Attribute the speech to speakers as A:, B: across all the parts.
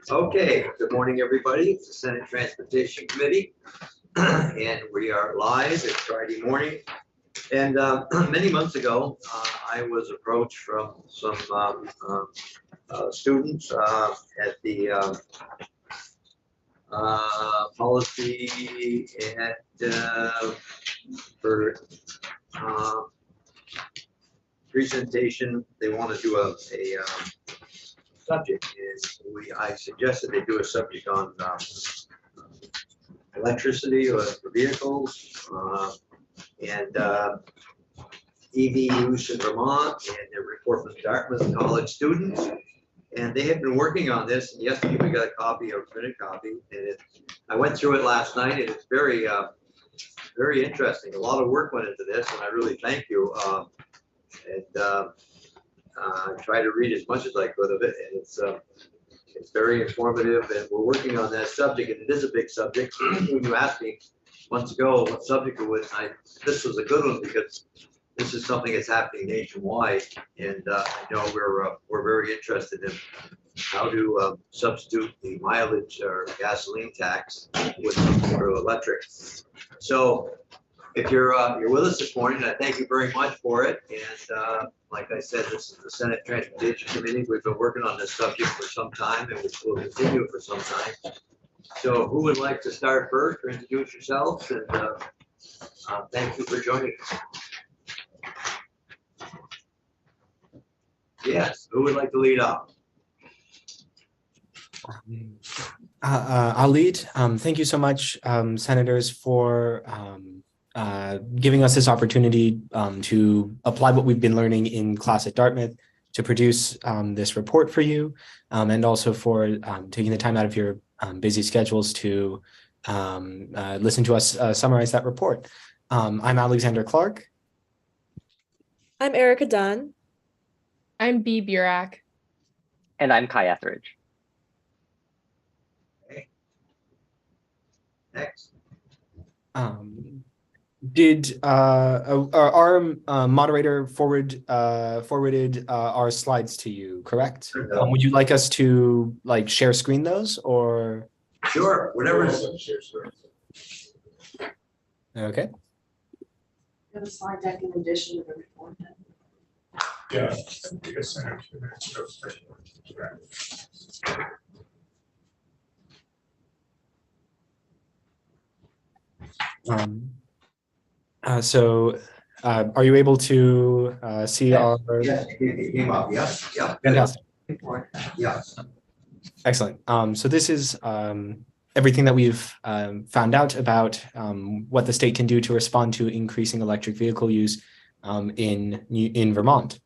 A: Okay, good morning, everybody. It's the Senate Transportation Committee, and we are live. It's Friday morning. And many months ago, I was approached from some students at the policy for presentation. They want to do a subject, and I suggested they do a subject on electricity or for vehicles and EV use in Vermont, and a report from Dartmouth College students. And they have been working on this. And yesterday we got a copy, a printed copy, and I went through it last night, and it's very, very interesting. A lot of work went into this, and I really thank you. Try to read as much as I could of it, and it's very informative, and we're working on that subject, and it is a big subject. When you asked me months ago what subject it was, this was a good one because this is something that's happening nationwide, and I know we're very interested in how to substitute the mileage or gasoline tax with some sort of electric. So if you're with us this morning, I thank you very much for it. And like I said, this is the Senate Transportation Committee. We've been working on this subject for some time, and we will continue for some time. So who would like to start first or introduce yourselves? And thank you for joining us. Yes, who would like to lead off?
B: I'll lead. Thank you so much, senators, for giving us this opportunity to apply what we've been learning in class at Dartmouth to produce this report for you, and also for taking the time out of your busy schedules to listen to us summarize that report. I'm Alexander Clark.
C: I'm Erica Dunn.
D: I'm B. Burak.
E: And I'm Kai Etheridge.
A: Okay. Next.
B: Did our moderator forwarded our slides to you, correct?
A: No.
B: Would you like us to share screen those, or?
A: Sure, whatever is.
B: Okay.
F: Have a slide deck in addition to the report.
G: Yeah.
B: Are you able to see our?
A: Yes, it came up. Yes, yeah.
B: Fantastic.
A: Yes.
B: Excellent. So this is everything that we've found out about what the state can do to respond to increasing electric vehicle use in Vermont.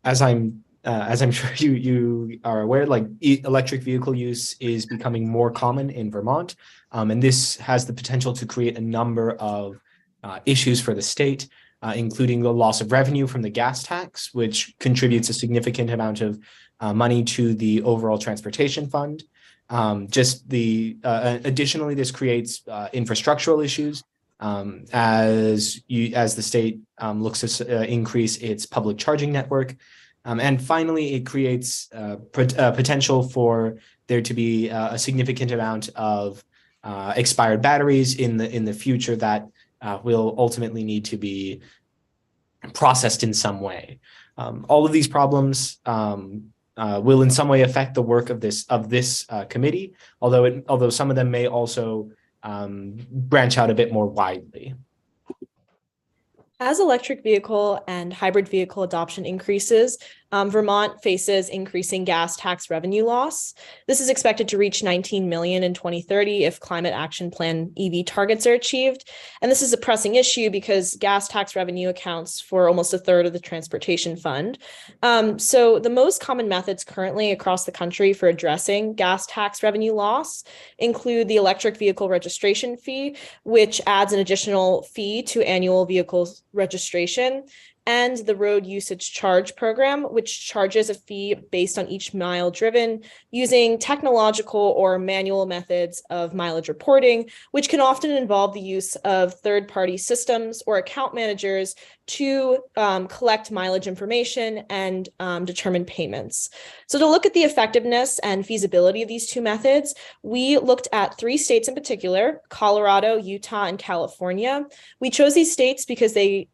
B: As I'm sure you are aware, electric vehicle use is becoming more common in Vermont, and this has the potential to create a number of issues for the state, including the loss of revenue from the gas tax, which contributes a significant amount of money to the overall transportation fund. Additionally, this creates infrastructural issues as the state looks to increase its public charging network. And finally, it creates potential for there to be a significant amount of expired batteries in the future that will ultimately need to be processed in some way. All of these problems will in some way affect the work of this committee, although some of them may also branch out a bit more widely.
C: As electric vehicle and hybrid vehicle adoption increases, Vermont faces increasing gas tax revenue loss. This is expected to reach $19 million in 2030 if Climate Action Plan EV targets are achieved. And this is a pressing issue because gas tax revenue accounts for almost a third of the transportation fund. So the most common methods currently across the country for addressing gas tax revenue loss include the electric vehicle registration fee, which adds an additional fee to annual vehicle registration, and the road usage charge program, which charges a fee based on each mile driven using technological or manual methods of mileage reporting, which can often involve the use of third-party systems or account managers to collect mileage information and determine payments. So to look at the effectiveness and feasibility of these two methods, we looked at 3 states in particular: Colorado, Utah, and California. We chose these states because they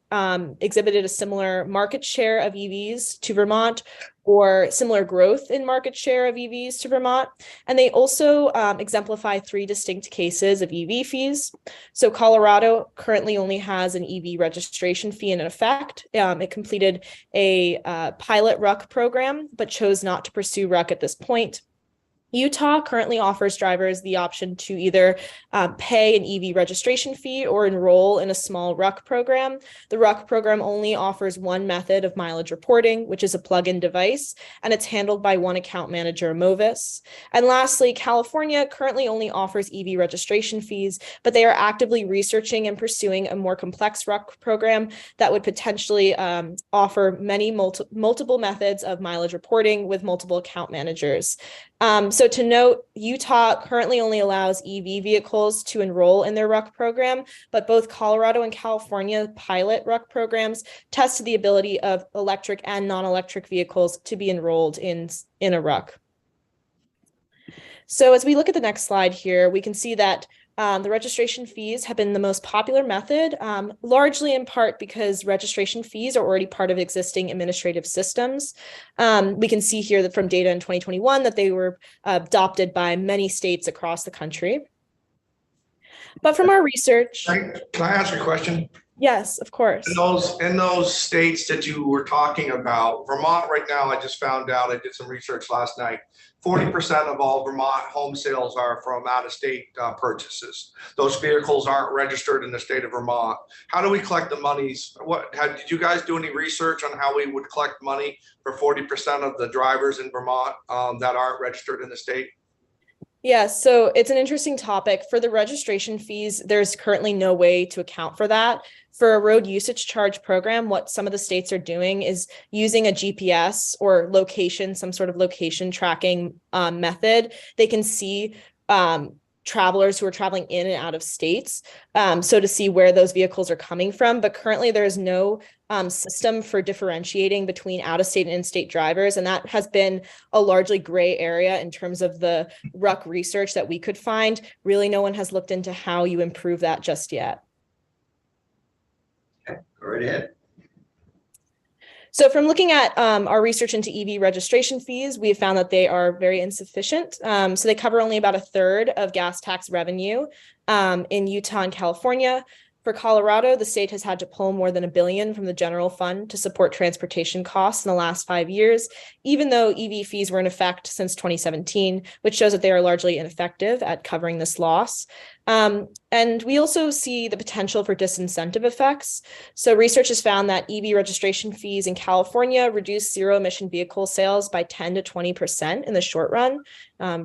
C: exhibited a similar market share of EVs to Vermont, or similar growth in market share of EVs to Vermont. And they also exemplify 3 distinct cases of EV fees. So Colorado currently only has an EV registration fee in effect. It completed a pilot RUC program, but chose not to pursue RUC at this point. Utah currently offers drivers the option to either pay an EV registration fee or enroll in a small RUC program. The RUC program only offers one method of mileage reporting, which is a plug-in device, and it's handled by one account manager, Movis. And lastly, California currently only offers EV registration fees, but they are actively researching and pursuing a more complex RUC program that would potentially offer many multiple methods of mileage reporting with multiple account managers. So to note, Utah currently only allows EV vehicles to enroll in their RUC program, but both Colorado and California pilot RUC programs tested the ability of electric and non-electric vehicles to be enrolled in a RUC. So as we look at the next slide here, we can see that the registration fees have been the most popular method, largely in part because registration fees are already part of existing administrative systems. We can see here that from data in 2021 that they were adopted by many states across the country. But from our research—
G: Can I ask a question?
C: Yes, of course.
G: In those states that you were talking about, Vermont right now, I just found out, I did some research last night, 40% of all Vermont home sales are from out-of-state purchases. Those vehicles aren't registered in the state of Vermont. How do we collect the monies? Did you guys do any research on how we would collect money for 40% of the drivers in Vermont that aren't registered in the state?
C: Yeah, so it's an interesting topic. For the registration fees, there's currently no way to account for that. For a road usage charge program, what some of the states are doing is using a GPS or location, some sort of location tracking method. They can see travelers who are traveling in and out of states, so to see where those vehicles are coming from. But currently there is no system for differentiating between out-of-state and in-state drivers, and that has been a largely gray area in terms of the RUC research that we could find. Really, no one has looked into how you improve that just yet.
A: Okay, go right ahead.
C: So from looking at our research into EV registration fees, we have found that they are very insufficient. So they cover only about 1/3 of gas tax revenue in Utah and California. For Colorado, the state has had to pull more than $1 billion from the general fund to support transportation costs in the last 5 years, even though EV fees were in effect since 2017, which shows that they are largely ineffective at covering this loss. And we also see the potential for disincentive effects. So research has found that EV registration fees in California reduce zero-emission vehicle sales by 10 to 20% in the short run,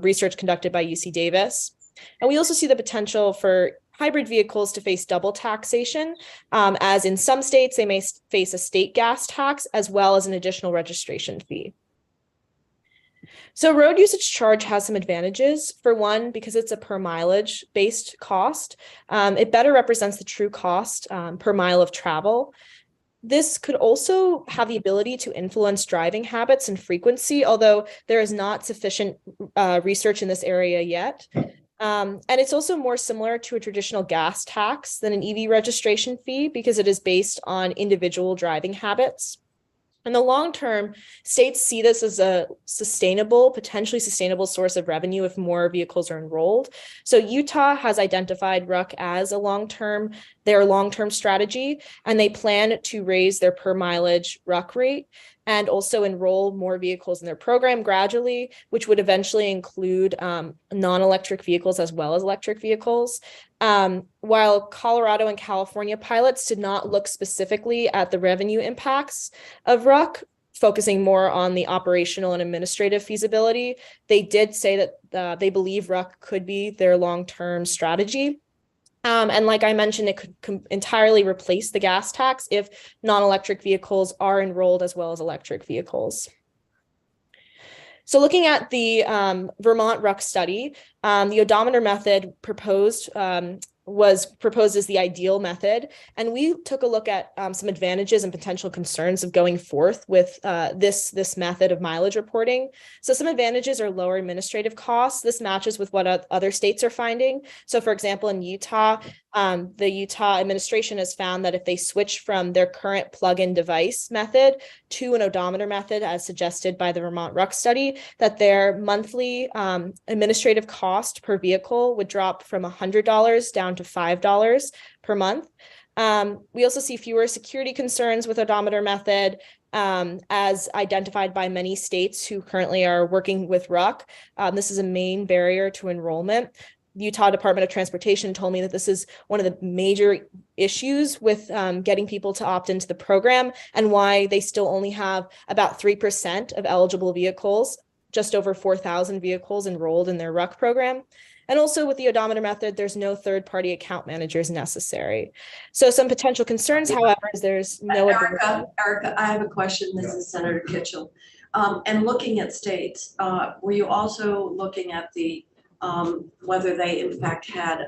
C: research conducted by UC Davis. And we also see the potential for hybrid vehicles to face double taxation, as in some states, they may face a state gas tax as well as an additional registration fee. So road usage charge has some advantages. For one, because it's a per mileage based cost, it better represents the true cost per mile of travel. This could also have the ability to influence driving habits and frequency, although there is not sufficient research in this area yet. And it's also more similar to a traditional gas tax than an EV registration fee because it is based on individual driving habits. In the long term, states see this as a potentially sustainable source of revenue if more vehicles are enrolled. So Utah has identified RUC as their long-term strategy, and they plan to raise their per mileage RUC rate and also enroll more vehicles in their program gradually, which would eventually include non-electric vehicles as well as electric vehicles. While Colorado and California pilots did not look specifically at the revenue impacts of RUC, focusing more on the operational and administrative feasibility, they did say that they believe RUC could be their long-term strategy. And like I mentioned, it could entirely replace the gas tax if non-electric vehicles are enrolled as well as electric vehicles. So looking at the Vermont RUC study, the odometer method proposed was proposed as the ideal method. And we took a look at some advantages and potential concerns of going forth with this method of mileage reporting. So some advantages are lower administrative costs. This matches with what other states are finding. So for example, in Utah, the Utah administration has found that if they switch from their current plug-in device method to an odometer method, as suggested by the Vermont RUC study, that their monthly administrative cost per vehicle would drop from $100 down to $5 per month. We also see fewer security concerns with odometer method, as identified by many states who currently are working with RUC. This is a main barrier to enrollment. The Utah Department of Transportation told me that this is one of the major issues with getting people to opt into the program, and why they still only have about 3% of eligible vehicles, just over 4,000 vehicles enrolled in their RUC program. And also with the odometer method, there's no third-party account managers necessary. So some potential concerns, however, is there's no.
F: Erica, I have a question. This is Senator Kitchell. And looking at states, were you also looking at the whether they in fact had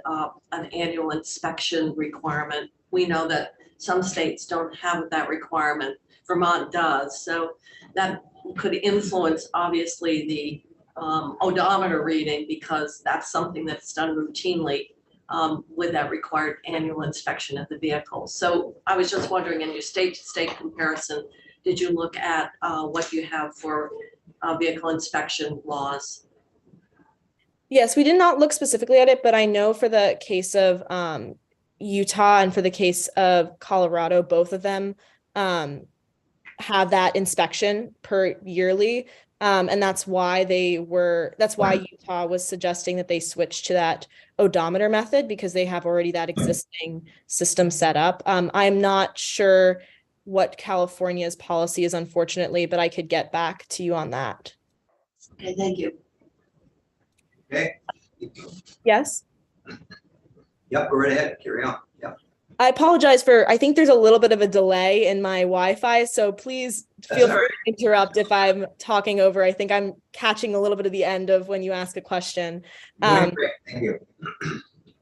F: an annual inspection requirement? We know that some states don't have that requirement. Vermont does. So that could influence, obviously, the odometer reading, because that's something that's done routinely with that required annual inspection of the vehicle. So I was just wondering, in your state-to-state comparison, did you look at what you have for vehicle inspection laws?
C: Yes, we did not look specifically at it, but I know for the case of Utah and for the case of Colorado, both of them have that inspection per yearly. And that's why Utah was suggesting that they switch to that odometer method, because they have already that existing system set up. I'm not sure what California's policy is, unfortunately, but I could get back to you on that.
F: Okay, thank you.
A: Okay.
C: Yes?
A: Yep, go right ahead, carry on, yep.
C: I apologize I think there's a little bit of a delay in my Wi-Fi, so please feel free to interrupt if I'm talking over. I think I'm catching a little bit of the end of when you ask a question.
A: Great, thank you.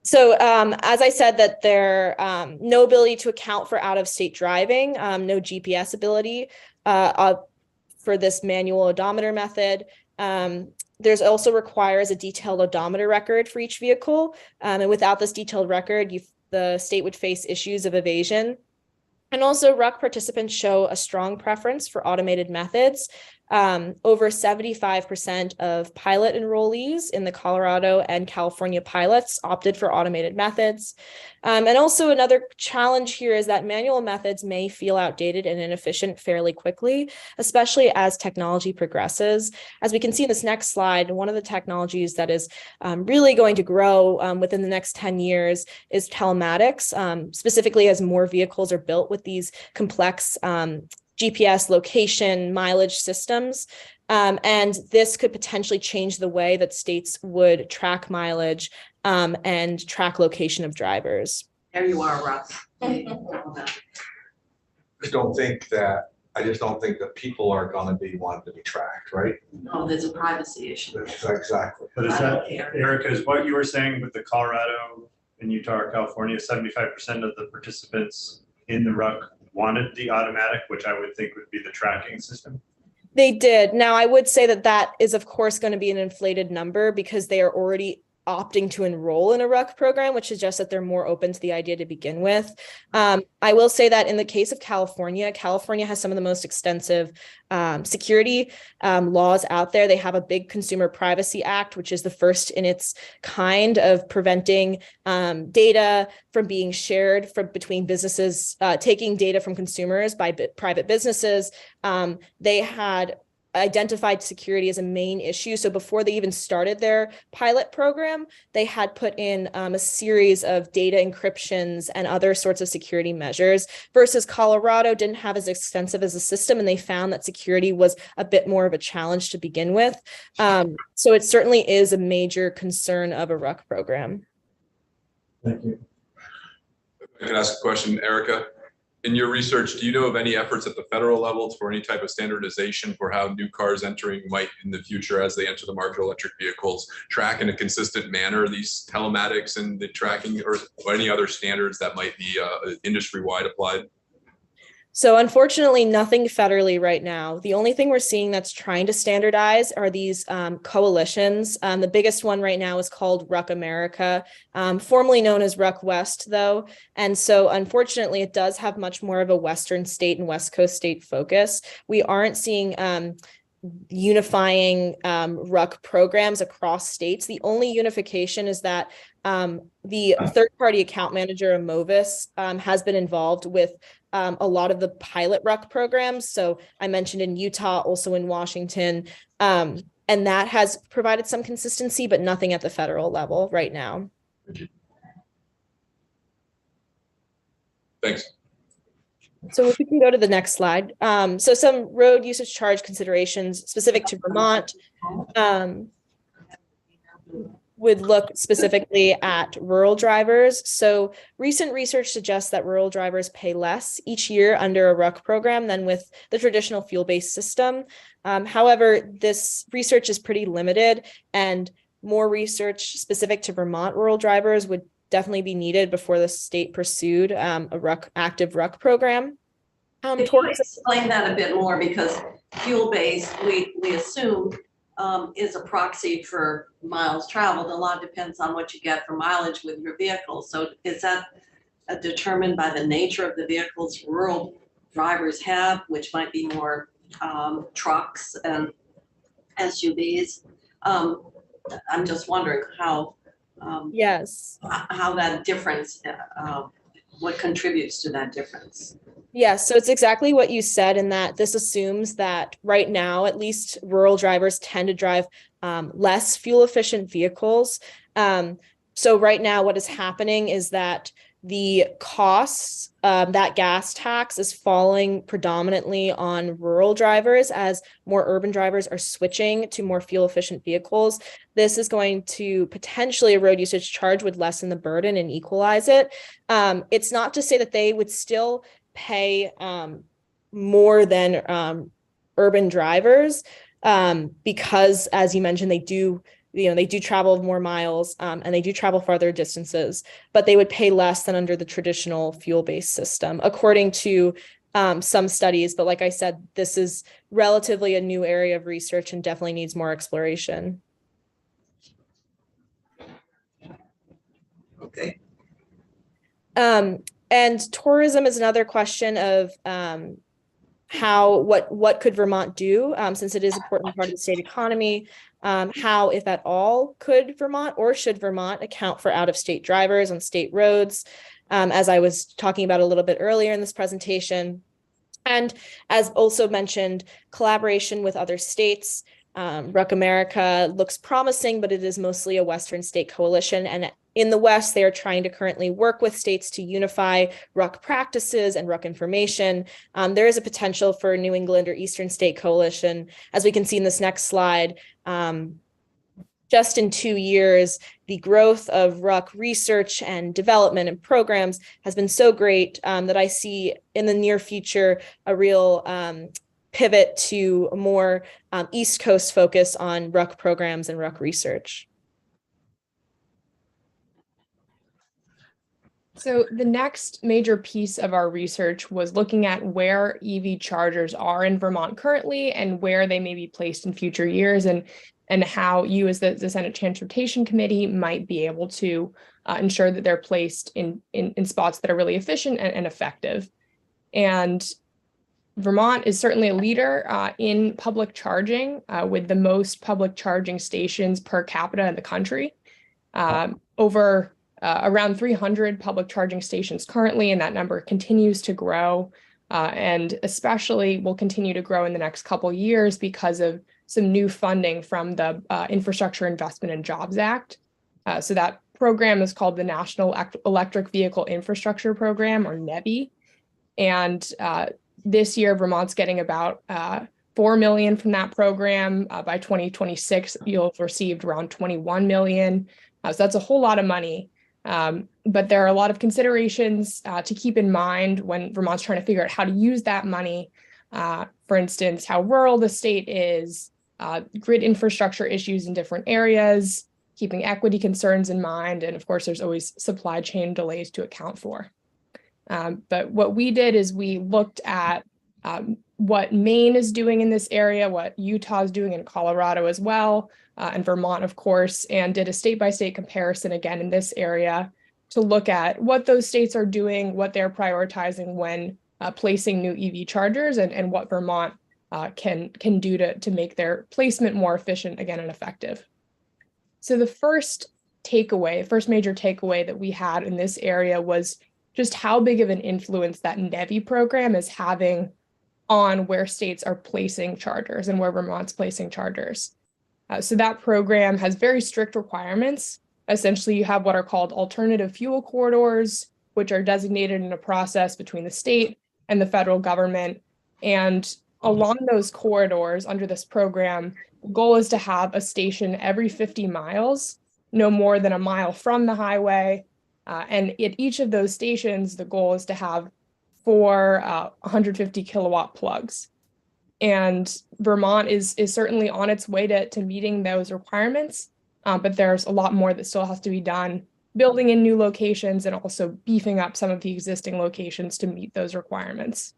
C: So as I said, that there no ability to account for out-of-state driving, no GPS ability for this manual odometer method. There's also requires a detailed odometer record for each vehicle. And without this detailed record, the state would face issues of evasion. And also RUC participants show a strong preference for automated methods. Over 75% of pilot enrollees in the Colorado and California pilots opted for automated methods. And also another challenge here is that manual methods may feel outdated and inefficient fairly quickly, especially as technology progresses. As we can see in this next slide, one of the technologies that is really going to grow within the next 10 years is telematics, specifically as more vehicles are built with these complex GPS location mileage systems. And this could potentially change the way that states would track mileage and track location of drivers.
F: There you are, Russ.
G: I just don't think that people are gonna be wanting to be tracked, right?
F: Oh, there's a privacy issue.
G: That's exactly.
H: But is
F: I
H: that,
F: don't care.
H: Erica, is what you were saying with the Colorado and Utah or California, 75% of the participants in the RUC wanted the automatic, which I would think would be the tracking system?
C: They did. Now, I would say that that is, of course, going to be an inflated number because they are already opting to enroll in a RUC program, which suggests that they're more open to the idea to begin with. I will say that in the case of California, California has some of the most extensive security laws out there. They have a big Consumer Privacy Act, which is the first in its kind of preventing data from being shared between businesses, taking data from consumers by private businesses. They had identified security as a main issue. So before they even started their pilot program, they had put in a series of data encryptions and other sorts of security measures, versus Colorado didn't have as extensive as a system, and they found that security was a bit more of a challenge to begin with. So it certainly is a major concern of a RUC program.
H: Thank you.
I: I can ask a question, Erica. In your research, do you know of any efforts at the federal level for any type of standardization for how new cars entering might in the future, as they enter the market, electric vehicles, track in a consistent manner these telematics and the tracking, or any other standards that might be industry-wide applied?
C: So unfortunately, nothing federally right now. The only thing we're seeing that's trying to standardize are these coalitions. The biggest one right now is called Ruck America, formerly known as Ruck West, though. And so unfortunately, it does have much more of a Western state and West Coast state focus. We aren't seeing unifying Ruck programs across states. The only unification is that the third-party account manager, Amovis, has been involved with a lot of the pilot Ruck programs. So I mentioned in Utah, also in Washington, and that has provided some consistency, but nothing at the federal level right now.
I: Thanks.
C: So if we can go to the next slide. So some road usage charge considerations specific to Vermont would look specifically at rural drivers. So recent research suggests that rural drivers pay less each year under a Ruck program than with the traditional fuel-based system. However, this research is pretty limited, and more research specific to Vermont rural drivers would definitely be needed before the state pursued a active Ruck program.
F: Can you explain that a bit more? Because fuel-based, we assume is a proxy for miles traveled. A lot depends on what you get for mileage with your vehicle. So is that determined by the nature of the vehicles rural drivers have, which might be more trucks and SUVs? I'm just wondering how
C: yes,
F: how that difference, what contributes to that difference.
C: Yes, so it's exactly what you said, in that this assumes that right now, at least rural drivers tend to drive less fuel efficient vehicles. So right now, what is happening is that the costs, that gas tax is falling predominantly on rural drivers as more urban drivers are switching to more fuel efficient vehicles. This is going to potentially, a road usage charge would lessen the burden and equalize it. It's not to say that they would still pay more than urban drivers because, as you mentioned, they do travel more miles and they do travel farther distances, but they would pay less than under the traditional fuel-based system, according to some studies. But like I said, this is relatively a new area of research and definitely needs more exploration.
A: Okay.
C: And tourism is another question of what could Vermont do, since it is an important part of the state economy. How, if at all, could Vermont or should Vermont account for out-of-state drivers on state roads, as I was talking about a little bit earlier in this presentation. And as also mentioned, collaboration with other states. Ruck America looks promising, but it is mostly a Western state coalition. And in the West, they are trying to currently work with states to unify Ruck practices and Ruck information. There is a potential for a New England or Eastern state coalition. As we can see in this next slide, just in 2 years, the growth of Ruck research and development and programs has been so great that I see in the near future a real pivot to a more East Coast focus on Ruck programs and Ruck research.
D: So the next major piece of our research was looking at where EV chargers are in Vermont currently and where they may be placed in future years, and how you as the Senate Transportation Committee might be able to ensure that they're placed in spots that are really efficient and effective. And Vermont is certainly a leader in public charging, with the most public charging stations per capita in the country. Over around 300 public charging stations currently, and that number continues to grow, and especially will continue to grow in the next couple years because of some new funding from the Infrastructure Investment and Jobs Act. So that program is called the National Electric Vehicle Infrastructure Program, or NEVI. And this year, Vermont's getting about $4 million from that program. By 2026, you'll have received around $21 million. So that's a whole lot of money. But there are a lot of considerations to keep in mind when Vermont's trying to figure out how to use that money. For instance, how rural the state is, grid infrastructure issues in different areas, keeping equity concerns in mind, and of course, there's always supply chain delays to account for. But what we did is we looked at what Maine is doing in this area, what Utah is doing in Colorado as well, and Vermont, of course, and did a state-by-state comparison again in this area to look at what those states are doing, what they're prioritizing when placing new EV chargers, and what Vermont can do to make their placement more efficient again and effective. So the first major takeaway that we had in this area was just how big of an influence that NEVI program is having on where states are placing chargers and where Vermont's placing chargers. So that program has very strict requirements. Essentially, you have what are called alternative fuel corridors, which are designated in a process between the state and the federal government. And along those corridors under this program, the goal is to have a station every 50 miles, no more than a mile from the highway. And at each of those stations, the goal is to have 4 150 kilowatt plugs. And Vermont is certainly on its way to meeting those requirements, but there's a lot more that still has to be done, building in new locations and also beefing up some of the existing locations to meet those requirements.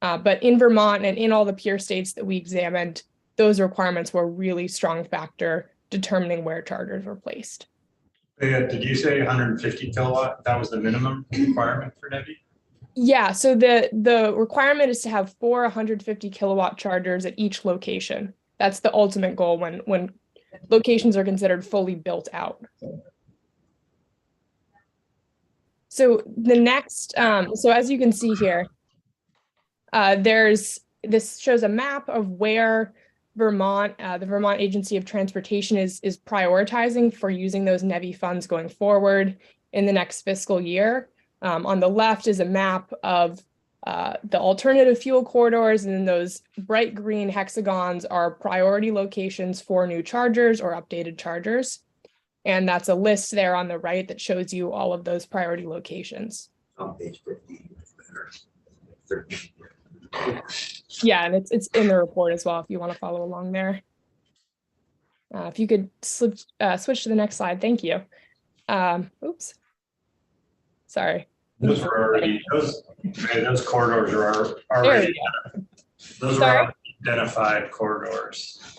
D: But in Vermont and in all the peer states that we examined, those requirements were a really strong factor determining where chargers were placed.
H: Did you say 150 kilowatt? That was the minimum requirement for NEVI?
D: Yeah, so the requirement is to have 4 150 kilowatt chargers at each location. That's the ultimate goal when locations are considered fully built out. So the next, so as you can see here, this shows a map of where Vermont, the Vermont Agency of Transportation is prioritizing for using those NEVI funds going forward in the next fiscal year. On the left is a map of the alternative fuel corridors, and then those bright green hexagons are priority locations for new chargers or updated chargers. And that's a list there on the right that shows you all of those priority locations.
A: On page 50. 13.
D: Yeah, and it's in the report as well if you want to follow along there. If you could switch to the next slide, thank you. Oops. Sorry.
H: Those corridors are already, those are identified corridors.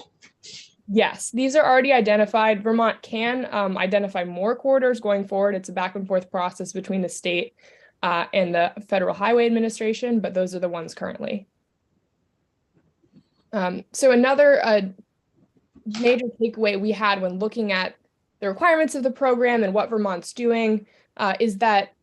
D: Yes, these are already identified. Vermont can identify more corridors going forward. It's a back and forth process between the state and the Federal Highway Administration, but those are the ones currently. So another major takeaway we had when looking at the requirements of the program and what Vermont's doing is that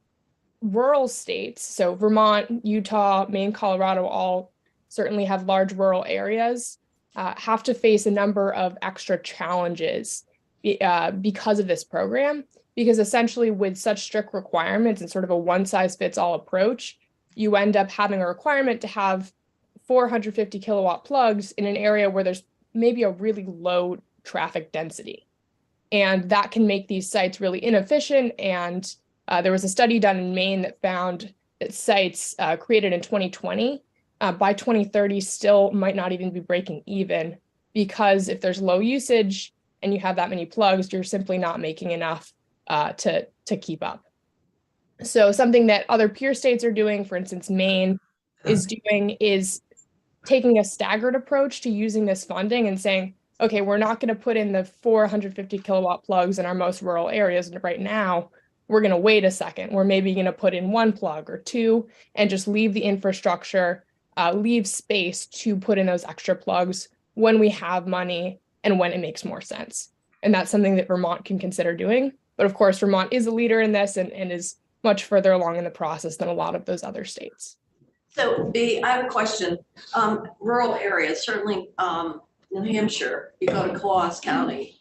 D: rural states, so Vermont, Utah, Maine, Colorado, all certainly have large rural areas, have to face a number of extra challenges because of this program. Because essentially with such strict requirements and sort of a one-size-fits-all approach, you end up having a requirement to have 450 kilowatt plugs in an area where there's maybe a really low traffic density. And that can make these sites really inefficient. And there was a study done in Maine that found that sites created in 2020 by 2030 still might not even be breaking even, because if there's low usage and you have that many plugs, you're simply not making enough to keep up. So something that other peer states are doing, for instance, Maine is taking a staggered approach to using this funding and saying, okay, we're not going to put in the 450 kilowatt plugs in our most rural areas right now. We're going to wait a second. We're maybe going to put in 1 plug or 2 and just leave the infrastructure, leave space to put in those extra plugs when we have money and when it makes more sense. And that's something that Vermont can consider doing. But of course, Vermont is a leader in this and is much further along in the process than a lot of those other states.
F: So I have a question. Rural areas, certainly New Hampshire, you go to Claus County,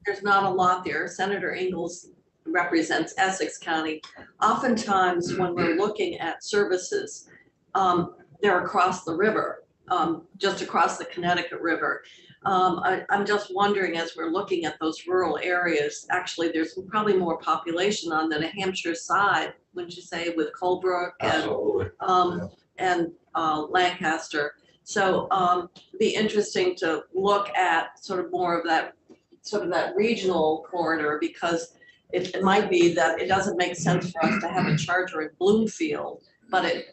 F: there's not a lot there. Senator Ingalls represents Essex County. Oftentimes when we're looking at services, they're across the river, just across the Connecticut River. I'm just wondering, as we're looking at those rural areas, actually, there's probably more population on the New Hampshire side, wouldn't you say, with Colebrook and
G: Absolutely.
F: and Lancaster. So it'd be interesting to look at sort of more of that, sort of that regional corridor, because it might be that it doesn't make sense for us to have a charger in Bloomfield, but it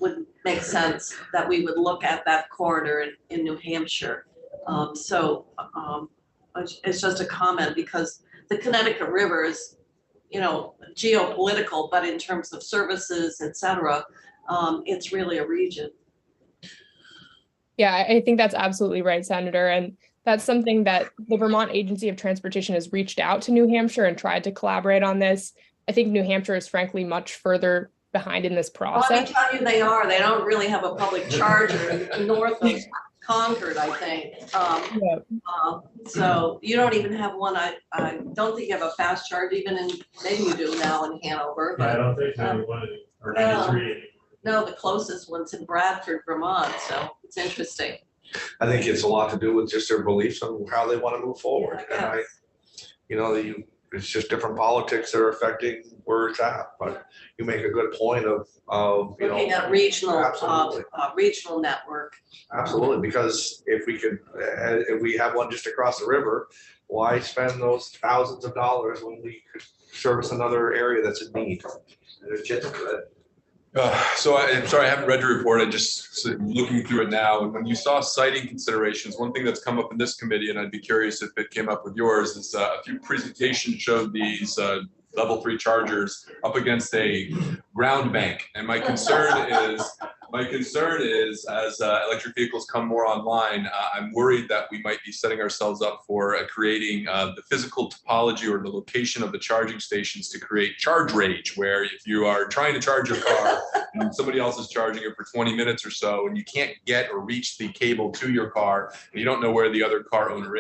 F: would make sense that we would look at that corridor in New Hampshire. It's just a comment, because the Connecticut River is, you know, geopolitical, but in terms of services, et cetera, it's really a region.
D: Yeah, I think that's absolutely right, Senator. And that's something that the Vermont Agency of Transportation has reached out to New Hampshire and tried to collaborate on this. I think New Hampshire is frankly much further behind in this process.
F: Well, let me tell you, they are. They don't really have a public charger north of Concord, I think. So you don't even have one. I don't think you have a fast charge even in, maybe you do now in Hanover.
H: I don't think anyone or 93.
F: No, the closest one's in Bradford, Vermont. So it's interesting.
G: I think it's a lot to do with just their beliefs on how they want to move forward. And it's just different politics that are affecting where it's at. But you make a good point of
F: looking at regional,
G: absolutely.
F: Regional network.
G: Absolutely, because if we have one just across the river, why spend those thousands of dollars when we could service another area that's in need?
A: There's just
I: So I'm sorry, I haven't read your report. I just looking through it now. And when you saw siting considerations, one thing that's come up in this committee, and I'd be curious if it came up with yours, is a few presentations showed these level 3 chargers up against a ground bank. And my concern is as electric vehicles come more online, I'm worried that we might be setting ourselves up for creating the physical topology or the location of the charging stations to create charge rage, where if you are trying to charge your car and somebody else is charging it for 20 minutes or so, and you can't get or reach the cable to your car, and you don't know where the other car owner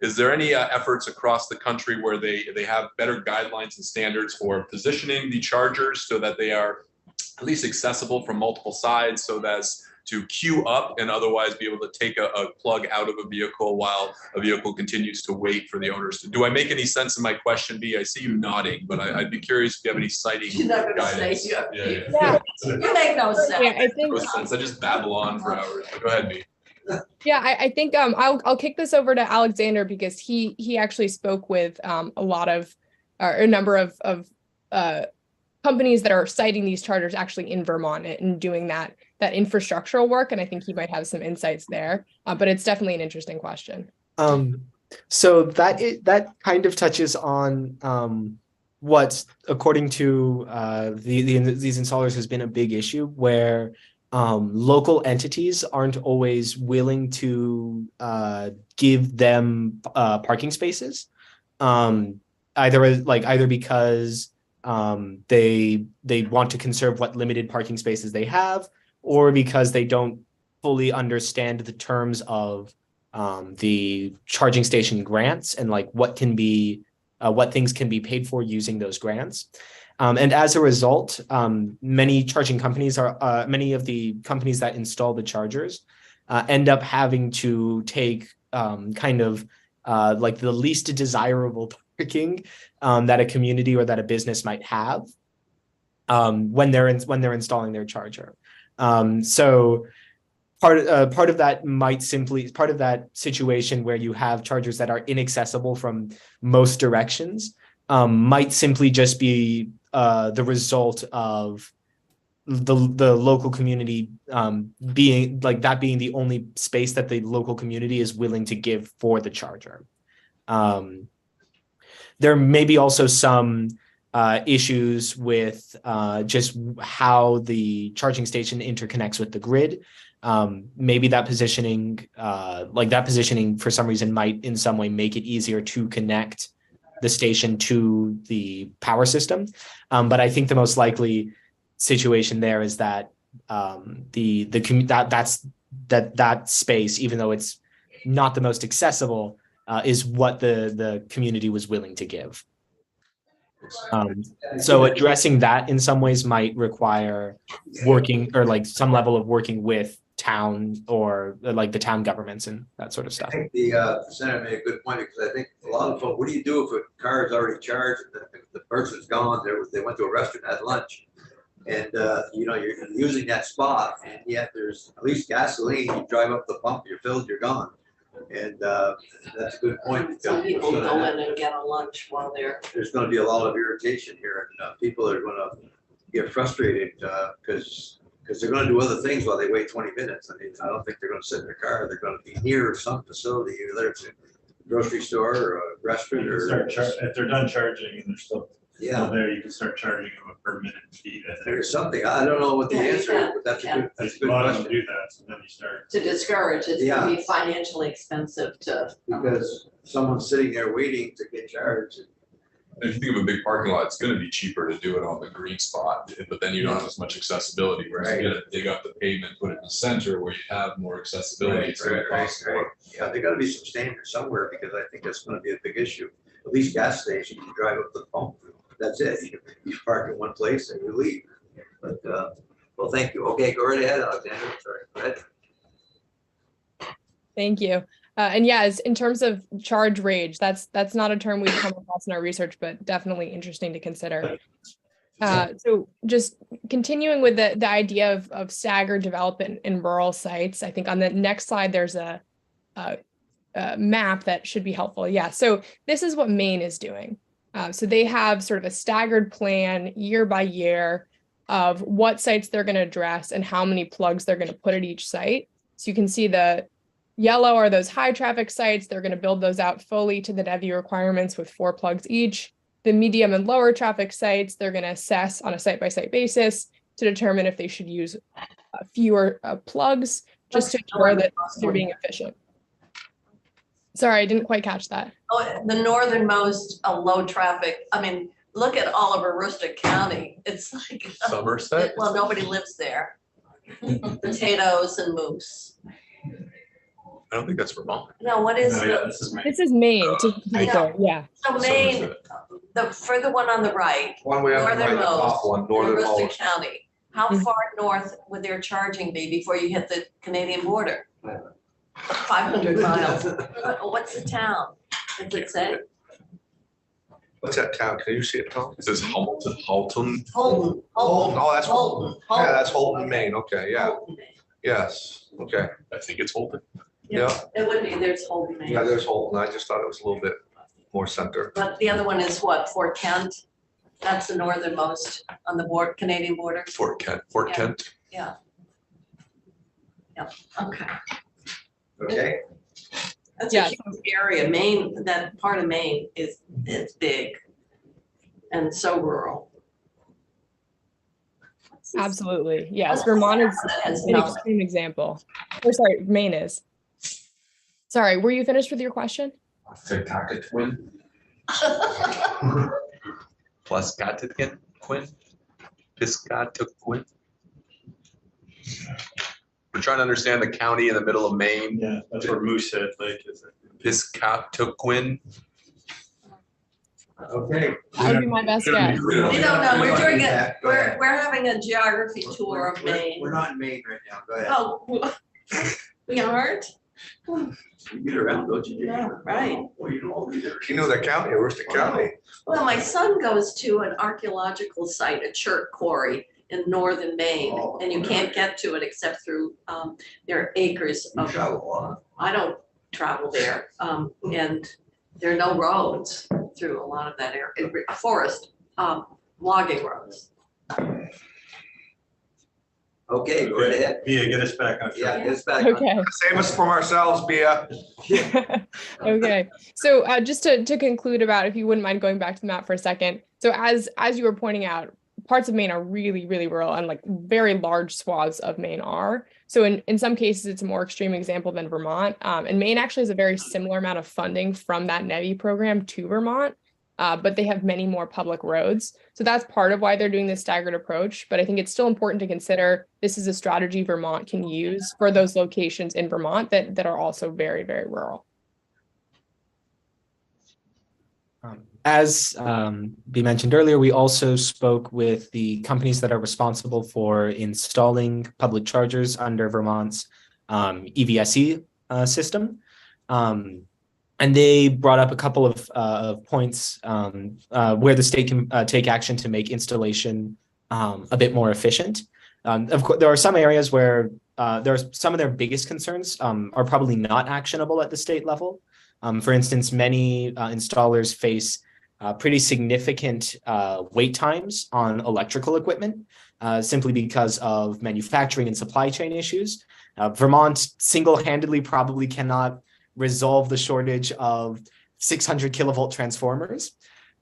I: is there any efforts across the country where they have better guidelines and standards for positioning the chargers so that they are at least accessible from multiple sides, so that's to queue up and otherwise be able to take a plug out of a vehicle while a vehicle continues to wait for the owners to? Do I make any sense in my question, B? I see you nodding, but I'd be curious if you have any citing
F: She's not gonna say
I: guidance.
D: Yeah.
F: You make no sense.
D: Yeah, I think.
I: No sense. I just babble on for hours. Go ahead, B.
D: Yeah, I think I'll kick this over to Alexander, because he actually spoke with a number of companies that are citing these chargers actually in Vermont and doing that infrastructural work, and I think he might have some insights there. But it's definitely an interesting question.
B: So that kind of touches on what, according to these installers, has been a big issue, where local entities aren't always willing to give them parking spaces, either because they want to conserve what limited parking spaces they have, or because they don't fully understand the terms of the charging station grants and like what things can be paid for using those grants. And as a result, many charging companies many of the companies that install the chargers end up having to take like the least desirable parking that a community or that a business might have when they're installing their charger. So part of that situation where you have chargers that are inaccessible from most directions might simply just be the result of the local community being the only space that the local community is willing to give for the charger. There may be also some issues with just how the charging station interconnects with the grid. Maybe that positioning for some reason might in some way make it easier to connect the station to the power system. But I think the most likely situation there is that that space, even though it's not the most accessible, is what the community was willing to give. So addressing that in some ways might require working, or like some level of working with town or like the town governments and that sort of
A: I
B: stuff.
A: think the senator made a good point, because I think a lot of folks, what do you do if a car is already charged, and the person's gone, they went to a restaurant, had lunch, and you know, you're using that spot, and yet there's at least gasoline, you drive up the pump, you're filled, you're gone. And that's a good point,
F: Some
A: because
F: people go in and get a lunch while they're,
A: there's gonna be a lot of irritation here, and people are gonna get frustrated, because they're gonna do other things while they wait 20 minutes. I mean, I don't think they're gonna sit in their car, they're gonna be near some facility, whether it's a grocery store or a restaurant
H: You can
A: or.
H: start if they're done charging and they're still
A: Yeah,
H: there, you can start charging them a per minute fee.
A: there's something, I don't know what the
F: Yeah, you
A: answer is,
F: can,
A: but that's a
F: yeah.
A: good, that's a
H: A
A: good
H: lot of them
A: question.
H: do that, so then you start.
F: to discourage, it's
A: Yeah.
F: gonna be financially expensive to.
A: Because someone's sitting there waiting to get charged.
I: If you think of a big parking lot, it's gonna be cheaper to do it on the green spot, but then you don't have as much accessibility, whereas you gotta dig up the pavement, put it in the center where you have more accessibility, it's gonna cost more.
A: Yeah, there gotta be some standards somewhere, because I think that's gonna be a big issue. At least gas stations, you drive up the pump, that's it. You park in one place and you leave. But, well, thank you. Okay, go right ahead, Alexander. Sorry, go ahead.
D: Thank you. And yeah, in terms of charge rage, that's not a term we've come across in our research, but definitely interesting to consider. So just continuing with the idea of staggered development in rural sites, I think on the next slide, there's a map that should be helpful. Yeah, so this is what Maine is doing. So they have sort of a staggered plan year by year of what sites they're going to address and how many plugs they're going to put at each site. So you can see the yellow are those high traffic sites. They're going to build those out fully to the NEVI requirements with 4 plugs each. The medium and lower traffic sites, they're going to assess on a site-by-site basis to determine if they should use fewer plugs, just to ensure that they're being efficient. Sorry, I didn't quite catch that.
F: Oh, the northernmost low traffic, I mean, look at Oliver Aroostook County, it's like.
I: Somerset?
F: Well, nobody lives there. Potatoes and moose.
I: I don't think that's Vermont.
F: No, what is
H: No, yeah,
F: the,
H: this is Maine.
D: This is Maine, to be
F: I know.
D: clear. Yeah.
F: so Maine,
I: Somerset.
F: the further one on the right,
G: One way on the right, the
F: northernmost,
G: top one,
F: in Aroostook
G: northernmost.
F: County. How
D: Mhm.
F: far north would their charging be before you hit the Canadian border? 500 miles. What's the town? Does it say?
G: What's that town? Can you see it, Tom?
I: It says Hamilton, Halton.
F: Holton.
G: Holton, oh, that's Holton.
F: Holton.
G: Yeah, that's Holton, Maine. Okay, yeah,
F: Holton, Maine.
G: yes, okay.
I: I think it's Holton.
G: Yeah,
F: It would be, there's Holton, Maine.
G: yeah, there's Holton. I just thought it was a little bit more center.
F: But the other one is what, Fort Kent? That's the northernmost on the Canadian border?
I: Fort Kent.
F: Yeah. Okay.
A: Okay,
F: That's
D: Yeah.
F: a huge area. Maine, that part of Maine is big and so rural.
D: Absolutely. Yes.
F: What's
D: Vermont is
F: that has
D: an
F: nothing?
D: extreme example. Or sorry, Maine is. Sorry, were you finished with your question?
I: Piscataquen. Piscataquen. We're trying to understand the county in the middle of Maine.
H: Yeah, that's where Moosehead Lake is.
I: Piscataquen.
A: okay.
D: That would be my best guess.
F: We don't know, we're doing it,
A: Go
F: we're
A: ahead.
F: having a geography tour of Maine.
A: We're not in Maine right now, go ahead.
F: Oh, we aren't?
A: You get around, don't you?
F: Yeah, right.
A: Well, you know, all these areas.
G: You know that county, Aroostook County.
F: Well, my son goes to an archaeological site, a chert quarry in northern Maine, and you can't get to it except through, there are acres
A: You
F: of,
A: travel a lot.
F: I don't travel there, and there are no roads through a lot of that area, forest, logging roads.
A: Okay, go right ahead.
H: Mia, get us back on
A: Yeah,
H: track.
A: get us back. on-
D: Okay.
G: Save us from ourselves, Bia.
D: Okay. So just to conclude about, if you wouldn't mind going back to the map for a second. So as you were pointing out, parts of Maine are really, really rural, and like very large swaths of Maine are. So in some cases, it's a more extreme example than Vermont. And Maine actually has a very similar amount of funding from that NEVI program to Vermont, but they have many more public roads. So that's part of why they're doing this staggered approach. But I think it's still important to consider this is a strategy Vermont can use for those locations in Vermont that are also very, very rural.
B: As we mentioned earlier, we also spoke with the companies that are responsible for installing public chargers under Vermont's EVSE system. And they brought up a couple of points where the state can take action to make installation a bit more efficient. Of course, there are some areas where there are some of their biggest concerns are probably not actionable at the state level. For instance, many installers face pretty significant wait times on electrical equipment simply because of manufacturing and supply chain issues. Vermont single-handedly probably cannot resolve the shortage of 600 kilovolt transformers,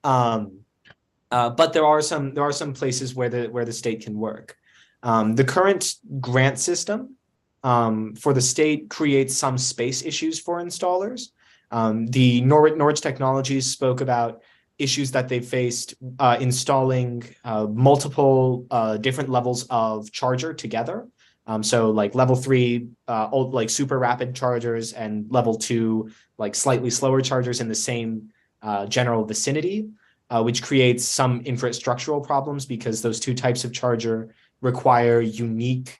B: but there are some places where the state can work. The current grant system for the state creates some space issues for installers. The Norwich Technologies spoke about issues that they faced installing multiple different levels of charger together. So like level 3, old like super rapid chargers, and level 2, like slightly slower chargers in the same general vicinity, which creates some infrastructural problems because those two types of charger require unique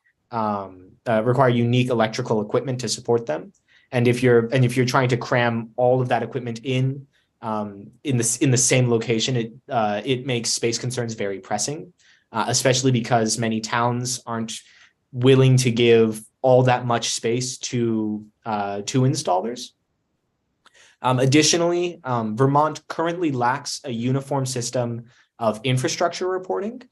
B: electrical equipment to support them. And if you're trying to cram all of that equipment in the same location, it makes space concerns very pressing, especially because many towns aren't willing to give all that much space to installers. Additionally, Vermont currently lacks a uniform system of infrastructure reporting.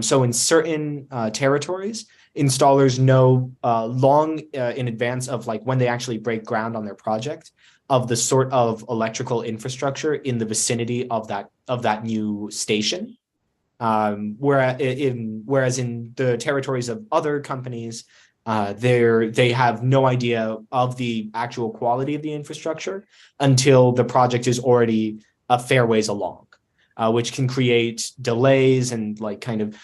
B: So in certain territories, installers know long in advance of like when they actually break ground on their project of the sort of electrical infrastructure in the vicinity of that new station. Whereas in the territories of other companies, they have no idea of the actual quality of the infrastructure until the project is already a fair ways along, which can create delays and like kind of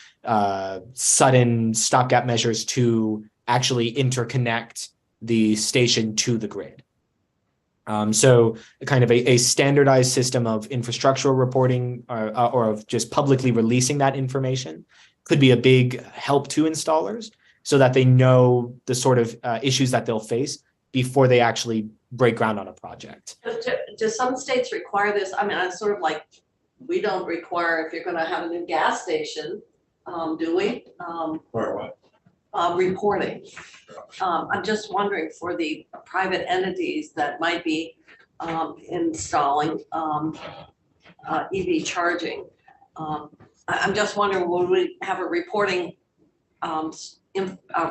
B: sudden stopgap measures to actually interconnect the station to the grid. So kind of a standardized system of infrastructural reporting or of just publicly releasing that information could be a big help to installers so that they know the sort of issues that they'll face before they actually break ground on a project.
F: Do some states require this? I mean, I'm sort of like, we don't require if you're gonna have a new gas station, do we?
H: Or what?
F: Reporting. I'm just wondering for the private entities that might be installing EV charging. I'm just wondering, would we have a reporting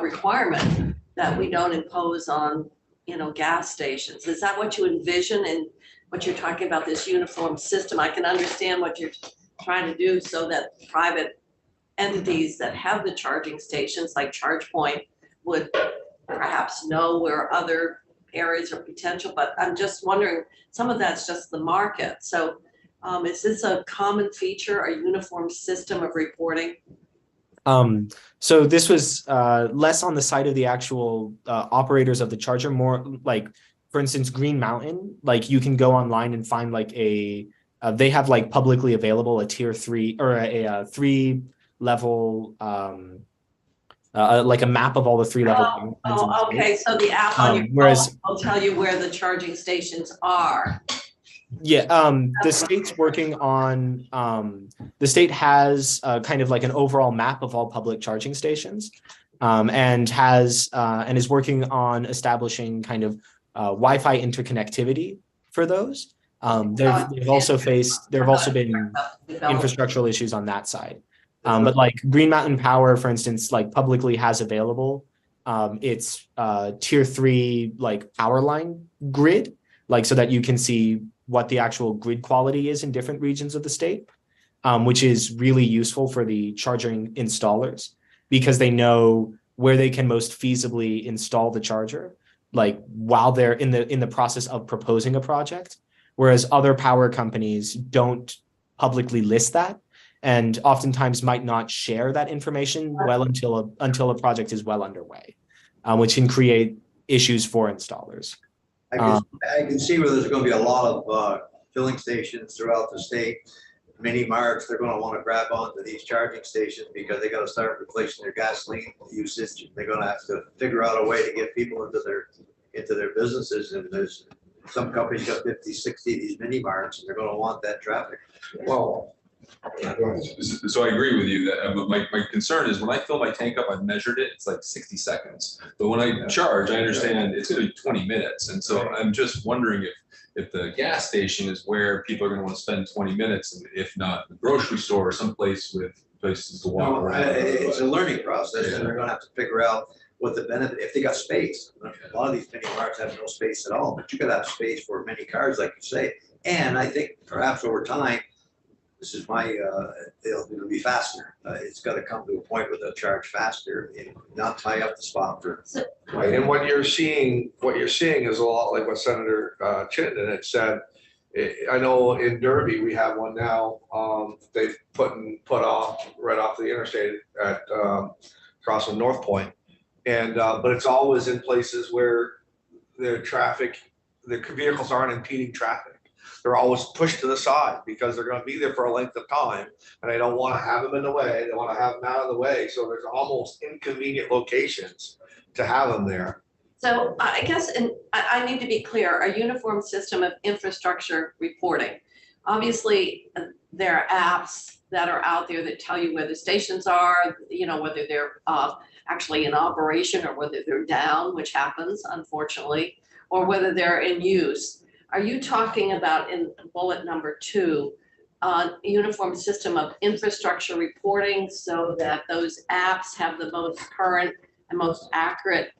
F: requirement that we don't impose on, gas stations? Is that what you envision and what you're talking about, this uniform system? I can understand what you're trying to do so that private entities that have the charging stations like ChargePoint would perhaps know where other areas are potential, but I'm just wondering, some of that's just the market. So is this a common feature, a uniform system of reporting?
B: So this was less on the side of the actual operators of the charger, more like, for instance, Green Mountain, like you can go online and find like they have like publicly available a tier 3 or a 3 level like a map of all the 3 level.
F: Okay, so the app on your phone will tell you where the charging stations are.
B: Yeah, the state's working on the state has kind of like an overall map of all public charging stations, and is working on establishing kind of Wi-Fi interconnectivity for those. There have also been infrastructural issues on that side. But like Green Mountain Power, for instance, like publicly has available its tier 3 like power line grid, like so that you can see what the actual grid quality is in different regions of the state, which is really useful for the charging installers because they know where they can most feasibly install the charger, like while they're in the process of proposing a project, whereas other power companies don't publicly list that, and oftentimes might not share that information well until a project is well underway, which can create issues for installers.
A: I can see where there's going to be a lot of filling stations throughout the state, mini marts, they're gonna wanna grab onto these charging stations because they gotta start replacing their gasoline usage. They're gonna have to figure out a way to get people into their businesses, and there's some companies got 50, 60 of these mini marts, and they're gonna want that traffic.
G: Well,
I: So I agree with you that my concern is when I fill my tank up, I've measured it, it's like 60 seconds. But when I charge, I understand it's gonna be 20 minutes. And so I'm just wondering if the gas station is where people are gonna want to spend 20 minutes, and if not the grocery store or someplace with places to walk around.
A: It's a learning process, and they're gonna have to figure out what the benefit, if they got space. A lot of these mini marts have no space at all, but you could have space for many cars, like you say. And I think perhaps over time, this is my, it'll be faster. It's gotta come to a point where they'll charge faster and not tie up the spot for.
G: right, and what you're seeing is a lot like what Senator Chittenden had said. I know in Derby, we have one now, they've put off right off the interstate at, across from North Point. And, but it's always in places where the vehicles aren't impeding traffic. They're always pushed to the side because they're gonna be there for a length of time, and they don't wanna have them in the way, they wanna have them out of the way, so there's almost inconvenient locations to have them there.
F: So I guess, and I need to be clear, a uniform system of infrastructure reporting. Obviously, there are apps that are out there that tell you where the stations are, you know, whether they're actually in operation or whether they're down, which happens unfortunately, or whether they're in use. Are you talking about in bullet number 2, uniform system of infrastructure reporting so that those apps have the most current and most accurate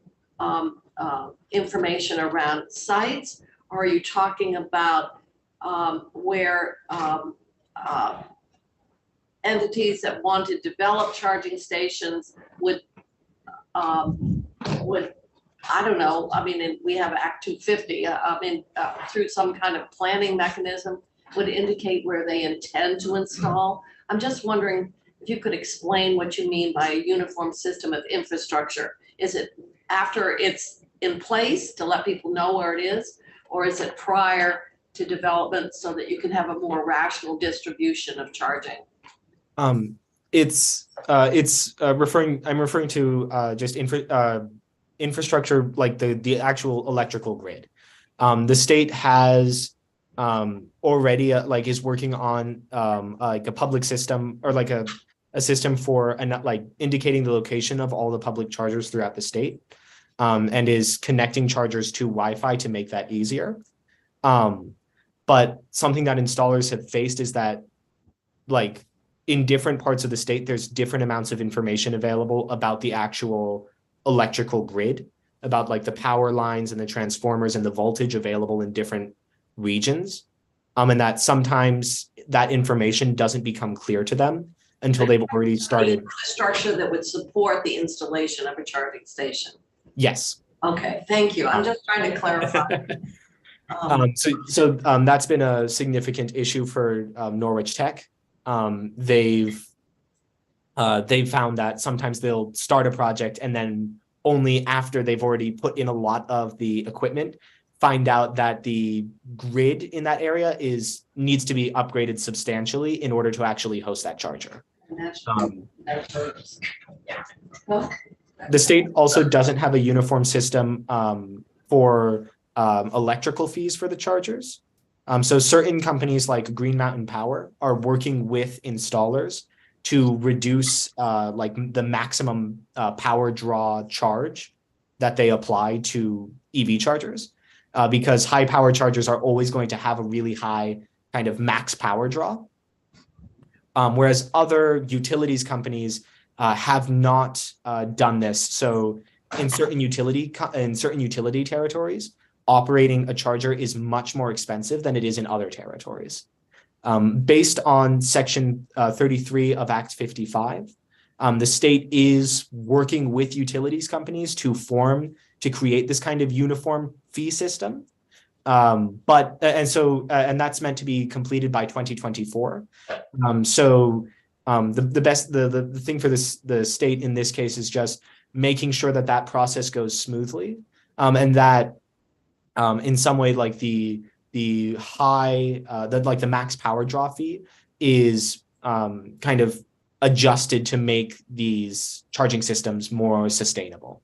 F: information around sites? Or are you talking about where entities that want to develop charging stations would I don't know, I mean, we have Act 250, through some kind of planning mechanism would indicate where they intend to install? I'm just wondering if you could explain what you mean by a uniform system of infrastructure. Is it after it's in place to let people know where it is? Or is it prior to development so that you can have a more rational distribution of charging?
B: I'm referring to just infrastructure, like the actual electrical grid. The state has already is working on like a public system, or like a system for like indicating the location of all the public chargers throughout the state, and is connecting chargers to Wi-Fi to make that easier. But something that installers have faced is that, like, in different parts of the state, there's different amounts of information available about the actual electrical grid, about like the power lines and the transformers and the voltage available in different regions. And that sometimes that information doesn't become clear to them until they've already started.
F: Structure that would support the installation of a charging station.
B: Yes.
F: Okay, thank you. I'm just trying to clarify.
B: So that's been a significant issue for Norwich Tech. They've found that sometimes they'll start a project and then only after they've already put in a lot of the equipment, find out that the grid in that area needs to be upgraded substantially in order to actually host that charger. The state also doesn't have a uniform system for electrical fees for the chargers. So certain companies like Green Mountain Power are working with installers to reduce like the maximum power draw charge that they apply to EV chargers, because high power chargers are always going to have a really high kind of max power draw. Whereas other utilities companies have not done this. So in certain utility territories, operating a charger is much more expensive than it is in other territories. Based on Section 33 of Act 55, the state is working with utilities companies to create this kind of uniform fee system. And that's meant to be completed by 2024. The thing for the state in this case is just making sure that process goes smoothly, and that in some way, like the high, the max power draw fee is kind of adjusted to make these charging systems more sustainable.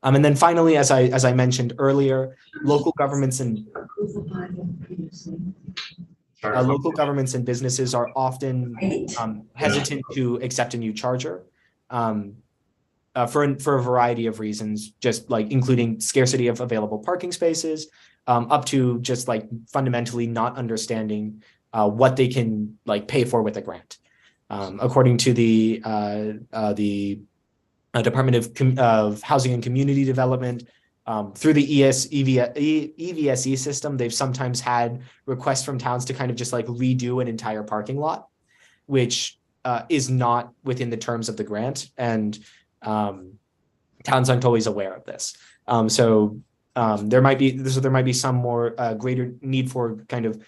B: And then finally, as I mentioned earlier, local governments and businesses are often hesitant to accept a new charger for a variety of reasons, just like including scarcity of available parking spaces, up to just like fundamentally not understanding what they can like pay for with a grant. According to the Department of Housing and Community Development, through the EVSE system, they've sometimes had requests from towns to kind of just like redo an entire parking lot, which is not within the terms of the grant, and towns aren't always aware of this. So there might be some more greater need for kind of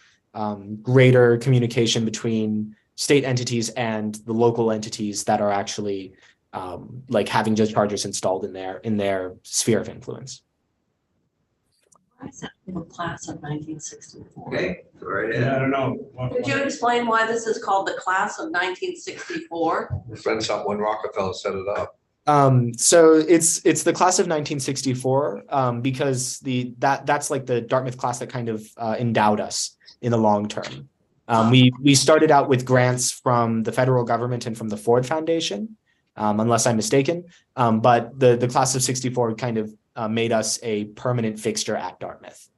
B: greater communication between state entities and the local entities that are actually like having just chargers installed in their sphere of influence.
F: Why is that from a class of 1964?
A: Okay, go right
H: Yeah, I
A: ahead.
H: don't know.
F: Could you explain why this is called the class of 1964?
G: It's been something when Rockefeller set it up.
B: So it's the class of 1964 because that's like the Dartmouth class that kind of endowed us in the long term. We started out with grants from the federal government and from the Ford Foundation, unless I'm mistaken. But the class of 64 kind of made us a permanent fixture at Dartmouth.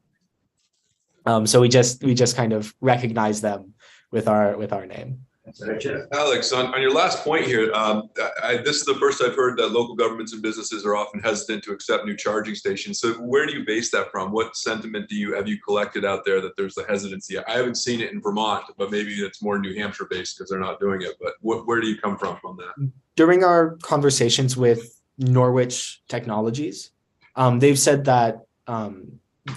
B: So we just kind of recognize them with our name.
I: Alex, on your last point here, this is the first I've heard that local governments and businesses are often hesitant to accept new charging stations. So where do you base that from? What sentiment have you collected out there that there's the hesitancy? I haven't seen it in Vermont, but maybe it's more New Hampshire based because they're not doing it. But where do you come from on that?
B: During our conversations with Norwich Technologies, they've said that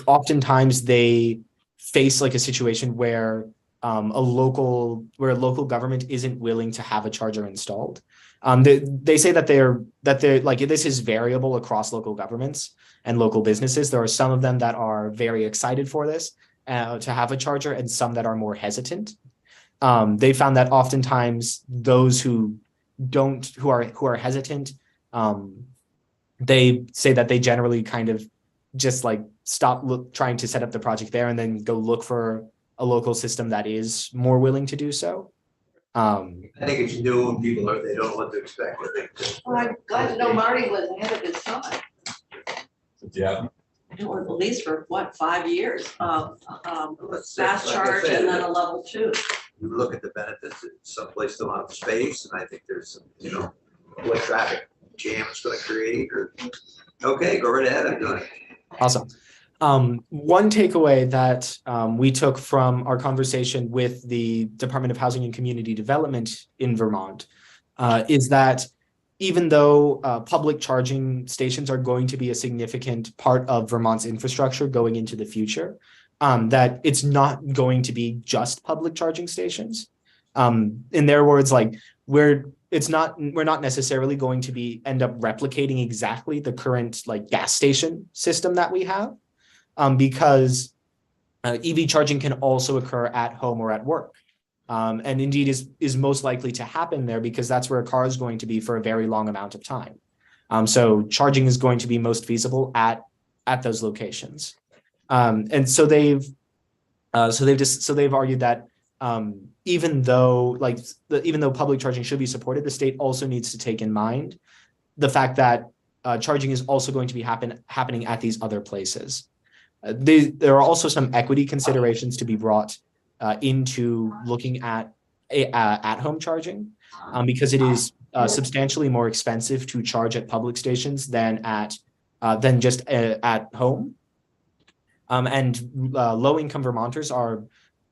B: oftentimes they face like a situation where a local government isn't willing to have a charger installed. They say that they're like, this is variable across local governments and local businesses. There are some of them that are very excited for this to have a charger, and some that are more hesitant. They found that oftentimes those who are hesitant, they say that they generally kind of just like stop trying to set up the project there and then go look for a local system that is more willing to do so.
A: I think it's new and people they don't know what to expect.
F: Well, I'm glad to know Marty was ahead of his time.
I: Yeah.
F: Or at least for what, 5 years of fast
A: Like I
F: charge
A: said,
F: and then a level 2.
A: You look at the benefits, someplace don't have space, and I think there's some, what traffic jam it's gonna create, or, okay, go right ahead, I'm doing it.
B: Awesome. One takeaway that we took from our conversation with the Department of Housing and Community Development in Vermont is that even though public charging stations are going to be a significant part of Vermont's infrastructure going into the future, that it's not going to be just public charging stations. In their words, like we're not necessarily going to end up replicating exactly the current like gas station system that we have. Because EV charging can also occur at home or at work. And indeed is most likely to happen there because that's where a car is going to be for a very long amount of time. So charging is going to be most feasible at those locations. And so they've argued that even though public charging should be supported, the state also needs to take in mind the fact that charging is also going to be happening at these other places. There are also some equity considerations to be brought into looking at at-home charging because it is substantially more expensive to charge at public stations than just at home. And low-income Vermonters are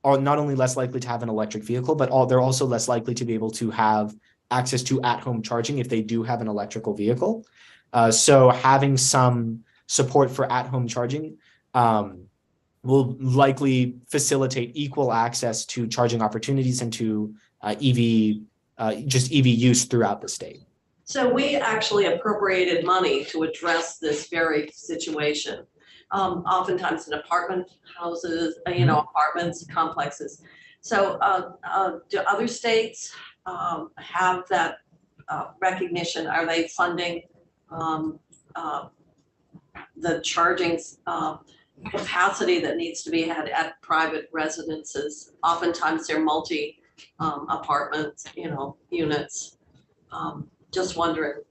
B: not only less likely to have an electric vehicle, but they're also less likely to be able to have access to at-home charging if they do have an electrical vehicle. So having some support for at-home charging will likely facilitate equal access to charging opportunities and to EV use throughout the state.
F: So we actually appropriated money to address this very situation. oftentimes in apartment houses, apartments, complexes. So do other states have that recognition? Are they funding the charging capacity that needs to be had at private residences? Oftentimes they're multi apartments, units. Just wondering.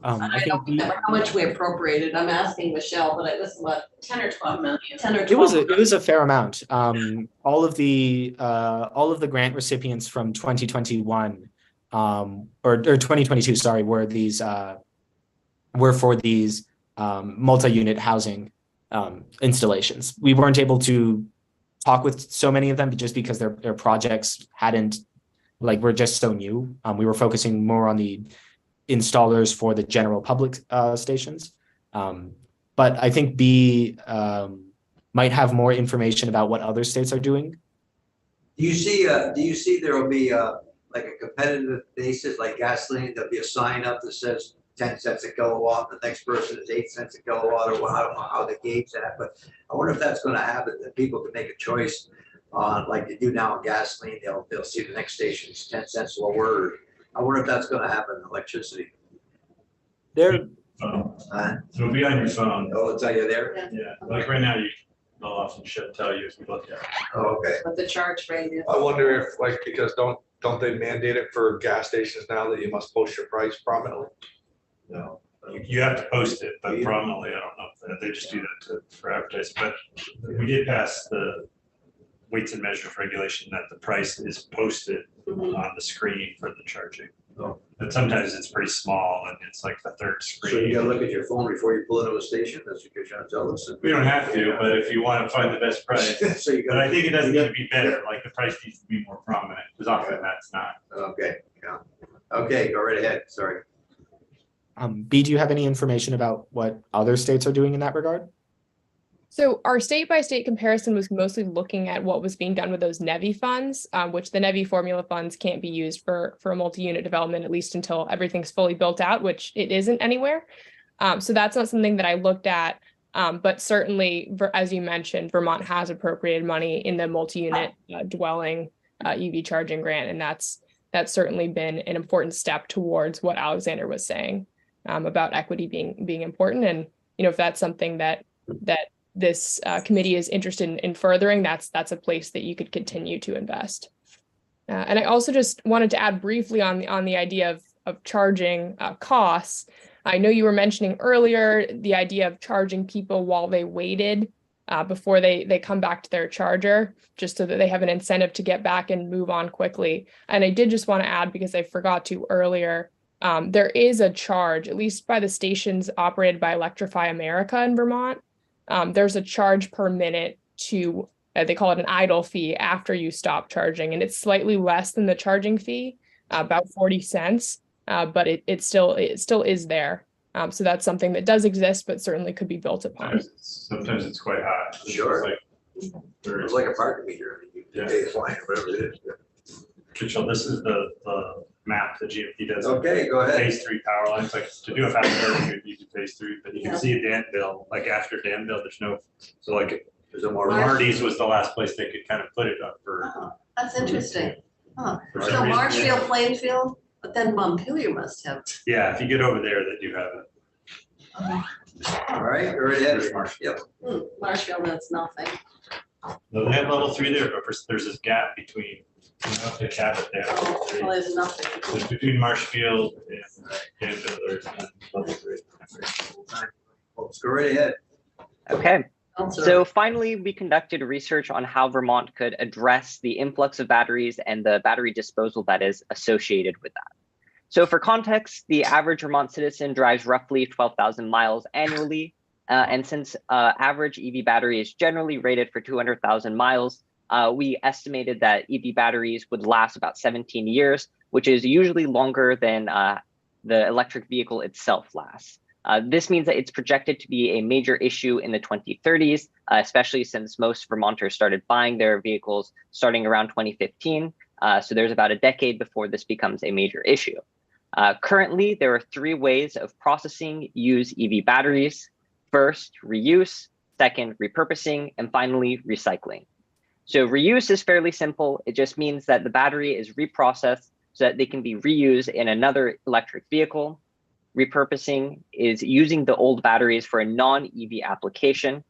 B: I
F: I
B: think
F: don't remember how much we appropriated. I'm asking Michelle, but it was what, 10 or 12 million? 10 or 12.
B: it was a fair amount. All of the grant recipients from 2021 or 2022, sorry, were for these multi-unit housing installations. We weren't able to talk with so many of them just because their projects were just so new. We were focusing more on the installers for the general public stations. But I think B might have more information about what other states are doing.
A: Do you see there will be like a competitive basis, like gasoline, there'll be a sign up that says 10 cents a kilowatt, the next person is 8 cents a kilowatt, or I don't know how they gauge that, but I wonder if that's gonna happen, that people can make a choice on, like they do now in gasoline, they'll see the next station's 10 cents lower. I wonder if that's gonna happen in electricity.
B: There,
H: It'll be on your phone.
A: Oh, it'll tell you there?
H: Yeah, like right now, they'll often tell you if you look at it.
A: Oh, okay.
F: What the charge rate is.
G: I wonder if, like, because don't they mandate it for gas stations now that you must post your price prominently?
H: No, you have to post it, but prominently, I don't know if they just do that for advertising. But we did pass the weights and measures regulation that the price is posted on the screen for the charging.
A: Oh.
H: And sometimes it's pretty small and it's like the third screen.
A: So you gotta look at your phone before you pull into a station, that's what you're trying to tell us.
H: We don't have to, but if you want to find the best price.
A: So you
H: But
A: gotta,
H: I think it doesn't need to be better, like the price needs to be more prominent, because often that's not.
A: okay, yeah. Okay, go right ahead, sorry.
B: B, do you have any information about what other states are doing in that regard?
D: So our state by state comparison was mostly looking at what was being done with those NEVI funds, which the NEVI formula funds can't be used for a multi-unit development, at least until everything's fully built out, which it isn't anywhere. So that's not something that I looked at. But certainly, as you mentioned, Vermont has appropriated money in the multi-unit dwelling EV charging grant, and that's certainly been an important step towards what Alexander was saying about equity being important. And if that's something that this committee is interested in furthering, that's a place that you could continue to invest. And I also just wanted to add briefly on the idea of charging costs. I know you were mentioning earlier the idea of charging people while they waited before they come back to their charger, just so that they have an incentive to get back and move on quickly. And I did just want to add, because I forgot to earlier, there is a charge, at least by the stations operated by Electrify America in Vermont. There's a charge per minute to, they call it an idle fee after you stop charging, and it's slightly less than the charging fee, about 40 cents, but it still is there. So that's something that does exist, but certainly could be built upon.
H: Sometimes it's quite high.
A: Sure.
H: It's
A: It's like a parking meter, you pay a fine, whatever it is.
H: Kitchell, this is the map that GMP does.
A: Okay, go ahead.
H: Phase 3 power lines, like to do a fast charger, you do phase 3, but you can see Danville, like after Danville, there's no, so like
A: There's a more.
H: Marty's was the last place they could kind of put it up for.
F: Oh, that's interesting. Huh.
H: for
F: So
H: some reason.
F: Marshfield, Plainfield, but then Montpelier must have.
H: Yeah, if you get over there, they do have it.
A: All right, go right ahead. Yep.
F: Marshfield, that's nothing.
H: No, they have level 3 there, but there's this gap between, the Cabot there.
F: Oh, well, there's nothing.
H: There's between Marshfield and Danville, there's level 3.
A: Let's go right ahead.
E: Okay.
F: Counselor.
E: So finally, we conducted research on how Vermont could address the influx of batteries and the battery disposal that is associated with that. So for context, the average Vermont citizen drives roughly 12,000 miles annually. And since average EV battery is generally rated for 200,000 miles, we estimated that EV batteries would last about 17 years, which is usually longer than the electric vehicle itself lasts. This means that it's projected to be a major issue in the 2030s, especially since most Vermonters started buying their vehicles starting around 2015. So there's about a decade before this becomes a major issue. Currently, there are 3 ways of processing use EV batteries. First, reuse. second, repurposing, and finally, recycling. So reuse is fairly simple. It just means that the battery is reprocessed so that they can be reused in another electric vehicle. Repurposing is using the old batteries for a non-EV application.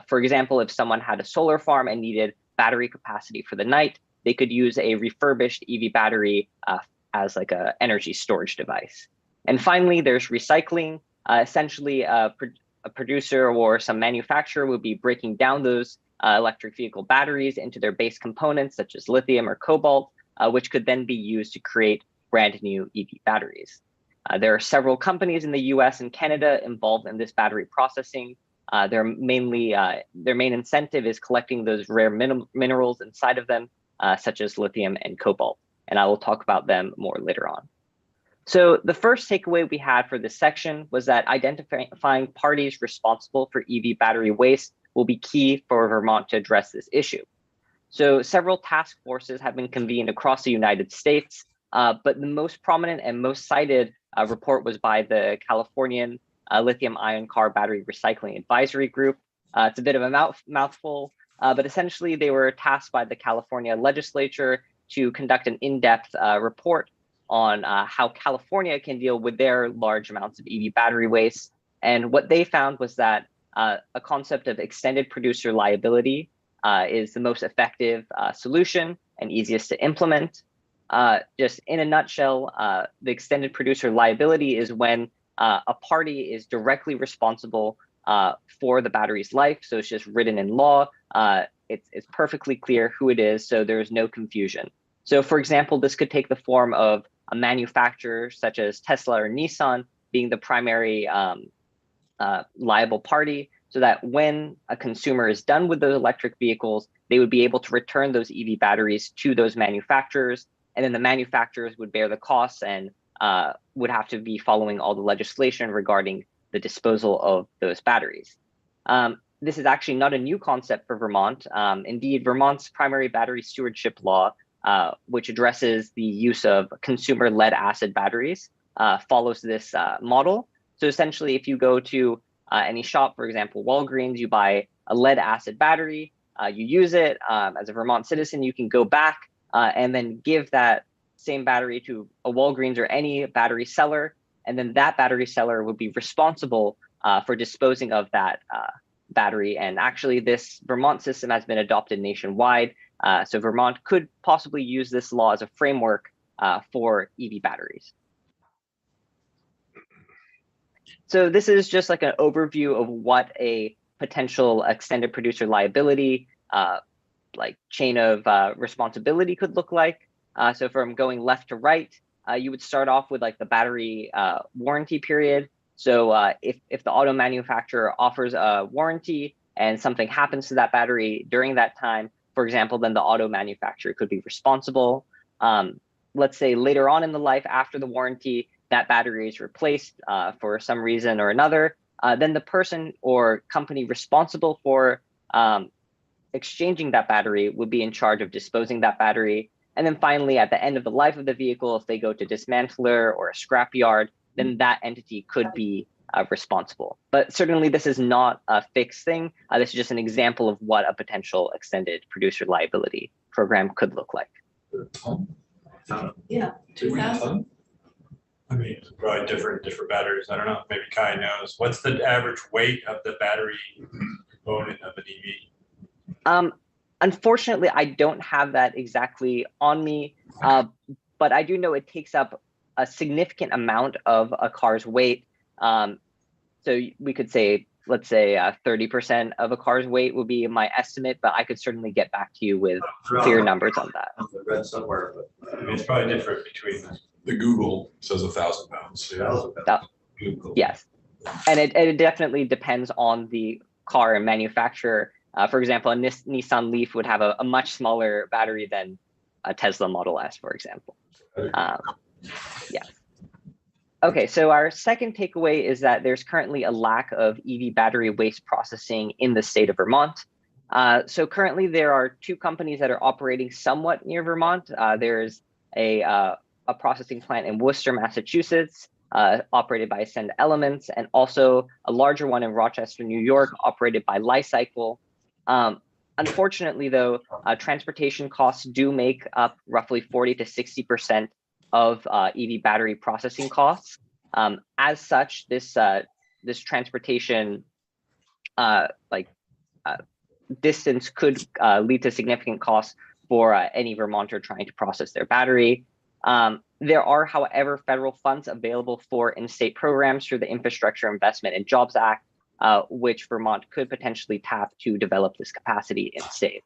E: For example, if someone had a solar farm and needed battery capacity for the night, they could use a refurbished EV battery as like an energy storage device. And finally, there's recycling. Essentially, a producer or some manufacturer would be breaking down those electric vehicle batteries into their base components, such as lithium or cobalt, which could then be used to create brand new EV batteries. There are several companies in the US and Canada involved in this battery processing. Their main incentive is collecting those rare minerals inside of them, such as lithium and cobalt. And I will talk about them more later on. So the first takeaway we had for this section was that identifying parties responsible for EV battery waste will be key for Vermont to address this issue. So several task forces have been convened across the United States, but the most prominent and most cited report was by the Californian Lithium-ion car battery recycling advisory group. It's a bit of a mouthful, but essentially they were tasked by the California legislature to conduct an in-depth report on how California can deal with their large amounts of EV battery waste. And what they found was that a concept of extended producer liability is the most effective solution and easiest to implement. Just in a nutshell, the extended producer liability is when a party is directly responsible for the battery's life. So it's just written in law. It's perfectly clear who it is, so there's no confusion. So for example, this could take the form of a manufacturer such as Tesla or Nissan being the primary liable party, so that when a consumer is done with those electric vehicles, they would be able to return those EV batteries to those manufacturers, and then the manufacturers would bear the costs and would have to be following all the legislation regarding the disposal of those batteries. This is actually not a new concept for Vermont. Indeed, Vermont's primary battery stewardship law, which addresses the use of consumer lead acid batteries, follows this model. So essentially, if you go to any shop, for example, Walgreens, you buy a lead acid battery, you use it as a Vermont citizen, you can go back and then give that same battery to a Walgreens or any battery seller, and then that battery seller would be responsible for disposing of that battery. And actually, this Vermont system has been adopted nationwide, so Vermont could possibly use this law as a framework for EV batteries. So this is just like an overview of what a potential extended producer liability like chain of responsibility could look like. So from going left to right, you would start off with like the battery warranty period. So if the auto manufacturer offers a warranty and something happens to that battery during that time, for example, then the auto manufacturer could be responsible. Let's say later on in the life after the warranty, that battery is replaced for some reason or another, then the person or company responsible for exchanging that battery would be in charge of disposing that battery. And then finally, at the end of the life of the vehicle, if they go to dismantler or a scrap yard, then that entity could be responsible. But certainly this is not a fixed thing. This is just an example of what a potential extended producer liability program could look like.
F: Yeah, 2,000.
H: I mean, it's probably different batteries. I don't know. Maybe Kai knows. What's the average weight of the battery component of an EV?
E: Unfortunately, I don't have that exactly on me, but I do know it takes up a significant amount of a car's weight. So we could say, let's say 30% of a car's weight would be my estimate, but I could certainly get back to you with clear numbers on that.
A: I read somewhere, but
H: I mean, it's probably different between them.
I: The Google says 1,000 pounds.
H: Google.
E: Yes, and it definitely depends on the car and manufacturer. For example, a Nissan Leaf would have a much smaller battery than a Tesla Model S, for example. Yeah. Okay, so our second takeaway is that there's currently a lack of EV battery waste processing in the state of Vermont. So currently there are two companies that are operating somewhat near Vermont. There's a processing plant in Worcester, Massachusetts, operated by Ascend Elements, and also a larger one in Rochester, New York, operated by Li-Cycle. Unfortunately, though, transportation costs do make up roughly 40 to 60% of EV battery processing costs. As such, this transportation distance could lead to significant costs for any Vermonter trying to process their battery. There are, however, federal funds available for in-state programs through the Infrastructure Investment and Jobs Act, which Vermont could potentially tap to develop this capacity in state.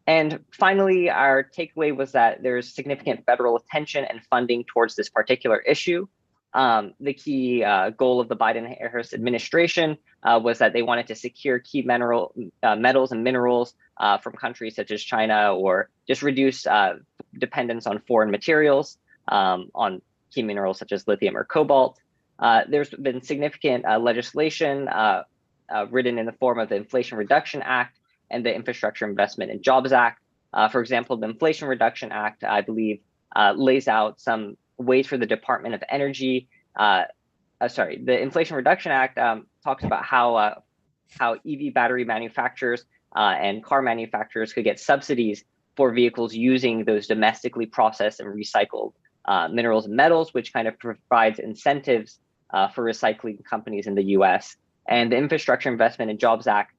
E: And finally, our takeaway was that there's significant federal attention and funding towards this particular issue. The key goal of the Biden-Harris administration was that they wanted to secure key metals and minerals from countries such as China, or just reduce dependence on foreign materials, on key minerals such as lithium or cobalt. There's been significant legislation written in the form of the Inflation Reduction Act and the Infrastructure Investment and Jobs Act. For example, the Inflation Reduction Act, I believe, lays out some ways for the Department of Energy. The Inflation Reduction Act talks about how EV battery manufacturers and car manufacturers could get subsidies for vehicles using those domestically processed and recycled minerals and metals, which kind of provides incentives for recycling companies in the US. And the Infrastructure Investment and Jobs Act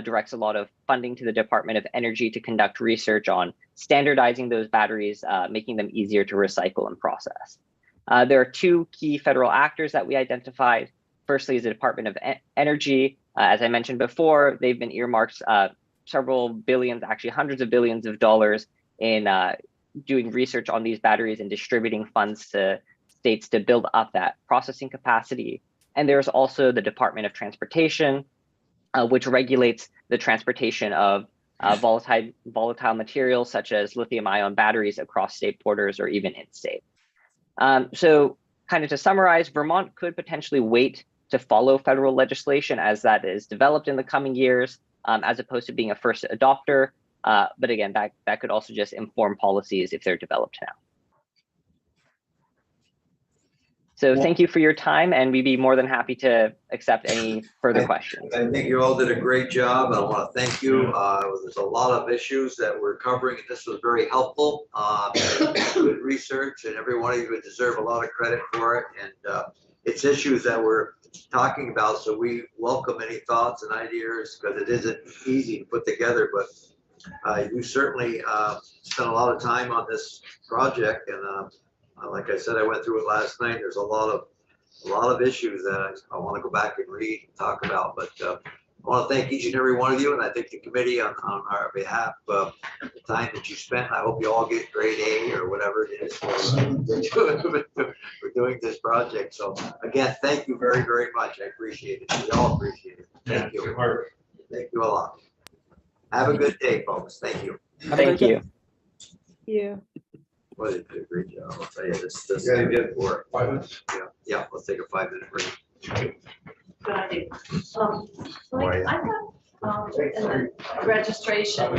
E: directs a lot of funding to the Department of Energy to conduct research on standardizing those batteries, making them easier to recycle and process. There are two key federal actors that we identified. Firstly is the Department of Energy. As I mentioned before, they've been earmarked several billions, actually hundreds of billions of dollars in doing research on these batteries and distributing funds to states to build up that processing capacity. And there's also the Department of Transportation, which regulates the transportation of volatile materials such as lithium-ion batteries across state borders or even in-state. So kind of to summarize, Vermont could potentially wait to follow federal legislation as that is developed in the coming years, as opposed to being a first adopter. But again, that could also just inform policies if they're developed now. So thank you for your time, and we'd be more than happy to accept any further questions.
A: I think you all did a great job. I want to thank you. There's a lot of issues that we're covering, and this was very helpful. Good research, and every one of you would deserve a lot of credit for it. And it's issues that we're talking about, so we welcome any thoughts and ideas, because it isn't easy to put together. But you certainly spent a lot of time on this project, and like I said, I went through it last night. There's a lot of issues that I want to go back and read and talk about. But I want to thank each and every one of you, and I thank the committee on our behalf. The time that you spent. I hope you all get grade A or whatever it is for doing this project. So again, thank you very, very much. I appreciate it. We all appreciate it. Thank you. Thank you a lot. Have a good day, folks. Thank you.
E: Thank you.
C: You.
A: Well, you did a great job. I'll tell you, this is good work. 5 minutes? Yeah, let's take a 5-minute break.
F: Good idea. Like, I got in the registration